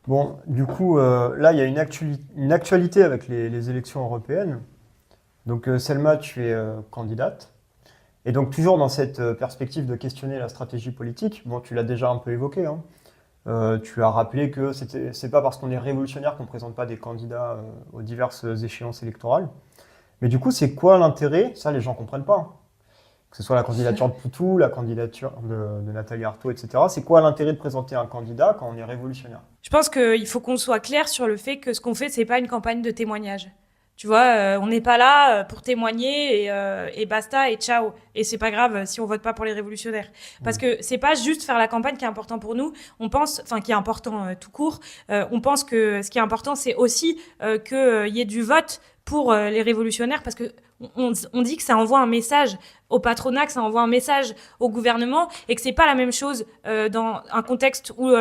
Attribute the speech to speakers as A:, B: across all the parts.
A: Bon, du coup, là, il y a une actualité avec les élections européennes. Donc, Selma, tu es candidate. Et donc, toujours dans cette perspective de questionner la stratégie politique, bon, tu l'as déjà un peu évoqué, hein. Tu as rappelé que c'est pas parce qu'on est révolutionnaire qu'on ne présente pas des candidats aux diverses échéances électorales. Mais du coup, c'est quoi l'intérêt? Ça, les gens comprennent pas, hein. Que ce soit la candidature de Poutou, la candidature de Nathalie Arthaud, etc. C'est quoi l'intérêt de présenter un candidat quand on est révolutionnaire?
B: Je pense qu'il faut qu'on soit clair sur le fait que ce qu'on fait, c'est pas une campagne de témoignage. Tu vois, on n'est pas là pour témoigner et basta et ciao. Et c'est pas grave si on vote pas pour les révolutionnaires. Parce
A: Mm.
B: que c'est pas juste faire la campagne qui est important pour nous. On pense, enfin qui est important tout court. On pense que ce qui est important, c'est aussi qu'il y ait du vote pour les révolutionnaires parce que on dit que ça envoie un message au patronat, que ça envoie un message au gouvernement et que c'est pas la même chose dans un contexte où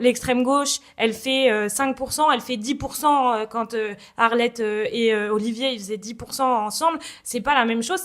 B: l'extrême gauche, elle fait 5%, elle fait 10% quand Arlette et Olivier ils faisaient 10% ensemble. C'est pas la même chose,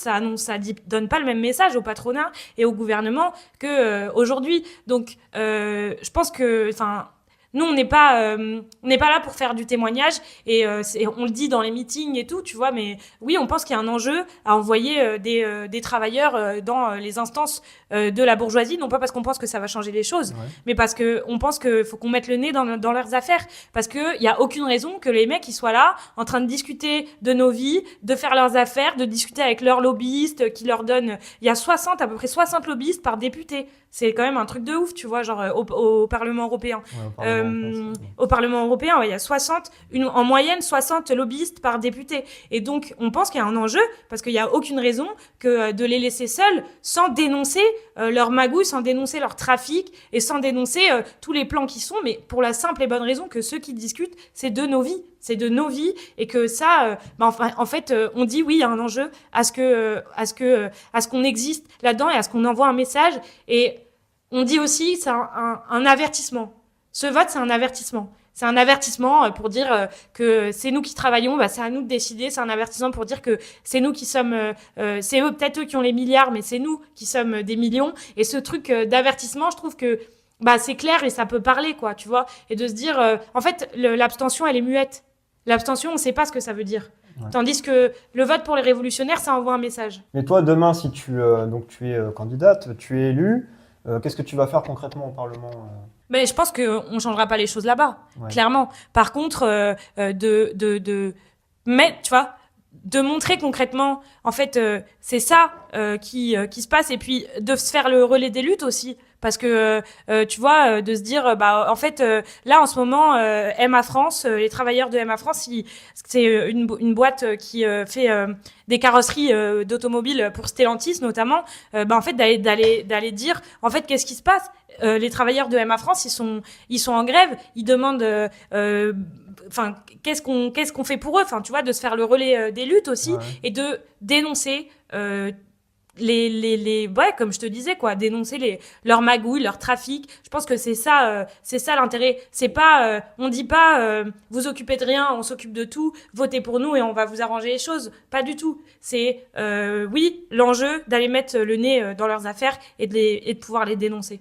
B: donne pas le même message au patronat et au gouvernement que aujourd'hui. Donc je pense que, enfin, nous on n'est pas là pour faire du témoignage et on le dit dans les meetings et tout, tu vois, mais oui, on pense qu'il y a un enjeu à envoyer des travailleurs dans les instances de la bourgeoisie, non pas parce qu'on pense que ça va changer les choses,
A: Ouais.
B: mais parce que on pense qu'il faut qu'on mette le nez dans leurs affaires, parce que il y a aucune raison que les mecs ils soient là en train de discuter de nos vies, de faire leurs affaires, de discuter avec leurs lobbyistes qui leur donnent, il y a 60 à peu près 60 lobbyistes par député. C'est quand même un truc de ouf, tu vois, genre au Parlement européen.
A: Ouais, au Parlement européen, c'est
B: Au Parlement européen, ouais, il y a 60, en moyenne 60 lobbyistes par député. Et donc, on pense qu'il y a un enjeu, parce qu'il n'y a aucune raison que de les laisser seuls sans dénoncer leur magouille, sans dénoncer leur trafic et sans dénoncer tous les plans qui sont, mais pour la simple et bonne raison que ceux qui discutent, c'est de nos vies. C'est de nos vies et que ça, enfin, en fait, on dit oui, il y a un enjeu à ce qu'on existe là-dedans et à ce qu'on envoie un message. Et on dit aussi c'est un avertissement. Ce vote, c'est un avertissement. C'est un avertissement pour dire que c'est nous qui travaillons, bah, c'est à nous de décider. C'est un avertissement pour dire que c'est nous qui sommes, c'est eux, peut-être eux qui ont les milliards, mais c'est nous qui sommes des millions. Et ce truc d'avertissement, je trouve que bah c'est clair et ça peut parler, quoi, tu vois. Et de se dire, en fait, l'abstention, elle est muette. L'abstention, on ne sait pas ce que ça veut dire.
A: Ouais.
B: Tandis que le vote pour les révolutionnaires, ça envoie un message.
A: Mais toi, demain, si donc tu es candidate, tu es élue, qu'est-ce que tu vas faire concrètement au Parlement?
B: Mais je pense qu'on ne changera pas les choses là-bas,
A: Ouais.
B: clairement. Par contre, mais, tu vois, de montrer concrètement, en fait, c'est ça qui se passe, et puis de se faire le relais des luttes aussi. Parce que, tu vois, de se dire, bah, en fait, là, en ce moment, Emma France, les travailleurs de Emma France, c'est une boîte qui fait des carrosseries d'automobiles pour Stellantis, notamment. Bah, en fait, d'aller dire, en fait, qu'est-ce qui se passe? Les travailleurs de Emma France, ils sont en grève, ils demandent, enfin, qu'est-ce qu'on fait pour eux? Enfin, tu vois, de se faire le relais des luttes aussi
A: Ouais.
B: et de dénoncer ouais, comme je te disais, quoi, dénoncer leurs magouilles, leur trafic. Je pense que c'est ça l'intérêt. C'est pas, on dit pas, vous occupez de rien, on s'occupe de tout, votez pour nous et on va vous arranger les choses. Pas du tout. C'est, oui, l'enjeu d'aller mettre le nez dans leurs affaires et de pouvoir les dénoncer.